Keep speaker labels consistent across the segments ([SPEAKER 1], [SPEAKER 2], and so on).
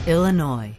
[SPEAKER 1] Illinois.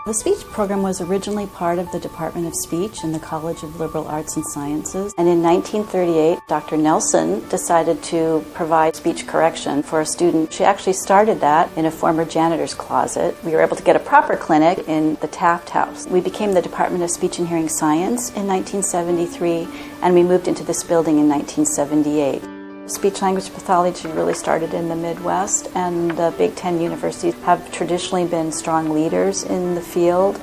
[SPEAKER 2] The speech program was originally part of the Department of Speech in the College of Liberal Arts and Sciences. And in 1938, Dr. Nelson decided to provide speech correction for a student. She actually started that in a former janitor's closet. We were able to get a proper clinic in the Taft House. We became the Department of Speech and Hearing Science in 1973, and we moved into this building in 1978. Speech-language pathology really started in the Midwest, and the Big Ten universities have traditionally been strong leaders in the field.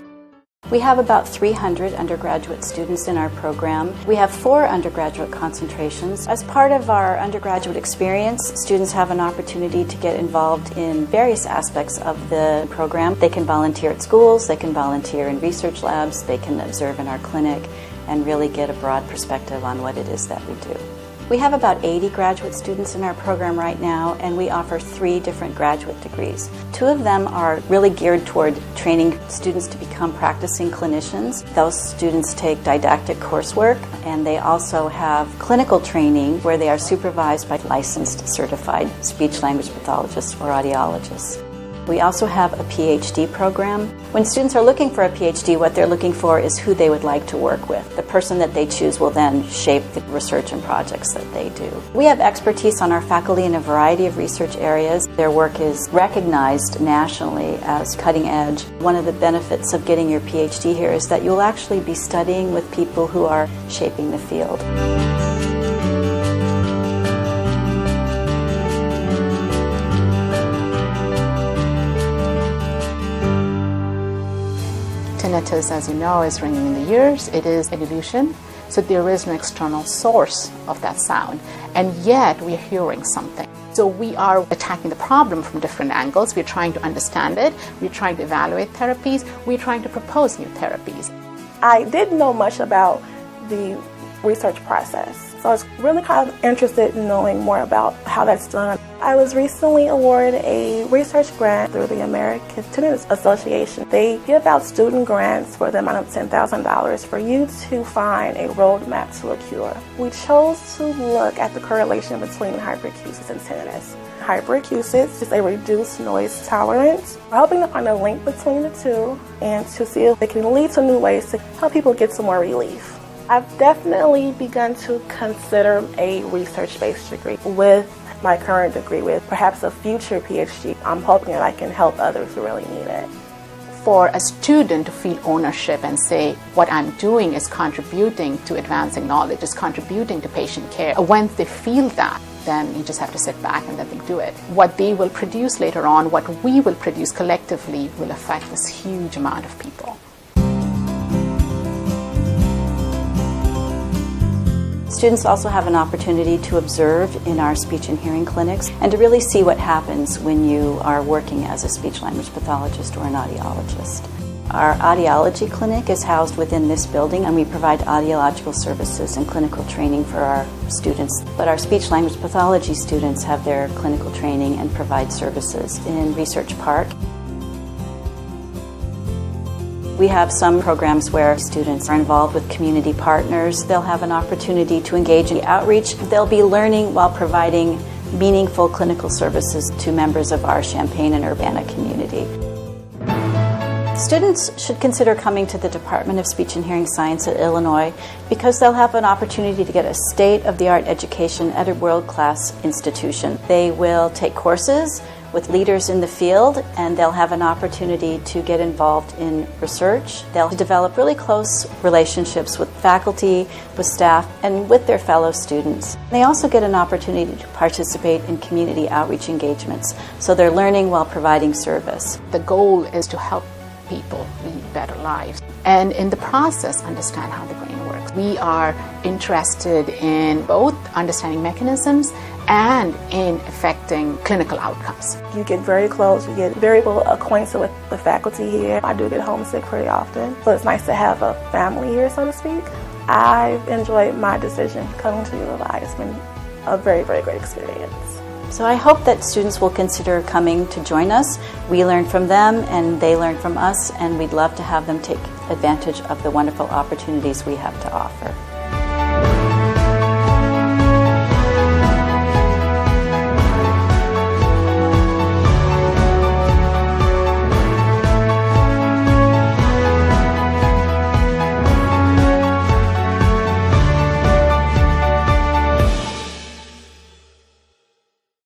[SPEAKER 2] We have about 300 undergraduate students in our program. We have 4 undergraduate concentrations. As part of our undergraduate experience, students have an opportunity to get involved in various aspects of the program. They can volunteer at schools, they can volunteer in research labs, they can observe in our clinic, and really get a broad perspective on what it is that we do. We have about 80 graduate students in our program right now, and we offer 3 different graduate degrees. 2 of them are really geared toward training students to become practicing clinicians. Those students take didactic coursework, and they also have clinical training where they are supervised by licensed certified speech-language pathologists or audiologists. We also have a PhD program. When students are looking for a PhD, what they're looking for is who they would like to work with. The person that they choose will then shape the research and projects that they do. We have expertise on our faculty in a variety of research areas. Their work is recognized nationally as cutting edge. One of the benefits of getting your PhD here is that you'll actually be studying with people who are shaping the field.
[SPEAKER 3] Tinnitus, as you know, is ringing in the ears. It is an illusion, so there is no external source of that sound, and yet we are hearing something. So we are attacking the problem from different angles. We're trying to understand it. We're trying to evaluate therapies. We're trying to propose new therapies.
[SPEAKER 4] I didn't know much about the research process, so I was really kind of interested in knowing more about how that's done. I was recently awarded a research grant through the American Tinnitus Association. They give out student grants for the amount of $10,000 for you to find a roadmap to a cure. We chose to look at the correlation between hyperacusis and tinnitus. Hyperacusis is a reduced noise tolerance. We're hoping to find a link between the two and to see if it can lead to new ways to help people get some more relief. I've definitely begun to consider a research-based degree with my current degree, with perhaps a future PhD. I'm hoping that I can help others who really need it.
[SPEAKER 3] For a student to feel ownership and say, what I'm doing is contributing to advancing knowledge, is contributing to patient care. Once they feel that, then you just have to sit back and let them do it. What they will produce later on, what we will produce collectively, will affect this huge amount of people.
[SPEAKER 2] Students also have an opportunity to observe in our speech and hearing clinics and to really see what happens when you are working as a speech-language pathologist or an audiologist. Our audiology clinic is housed within this building, and we provide audiological services and clinical training for our students. But our speech-language pathology students have their clinical training and provide services in Research Park. We have some programs where students are involved with community partners. They'll have an opportunity to engage in outreach. They'll be learning while providing meaningful clinical services to members of our Champaign and Urbana community. Students should consider coming to the Department of Speech and Hearing Science at Illinois because they'll have an opportunity to get a state-of-the-art education at a world-class institution. They will take courses with leaders in the field, and they'll have an opportunity to get involved in research. They'll develop really close relationships with faculty, with staff, and with their fellow students. They also get an opportunity to participate in community outreach engagements, so they're learning while providing service.
[SPEAKER 3] The goal is to help people lead better lives, and in the process understand how the brain works. We are interested in both understanding mechanisms and in affecting clinical outcomes.
[SPEAKER 4] You get very close, you get very well acquainted with the faculty here. I do get homesick pretty often, so it's nice to have a family here, so to speak. I've enjoyed my decision coming to ULI. It's been a very, very great experience.
[SPEAKER 2] So I hope that students will consider coming to join us. We learn from them and they learn from us, and we'd love to have them take advantage of the wonderful opportunities we have to offer.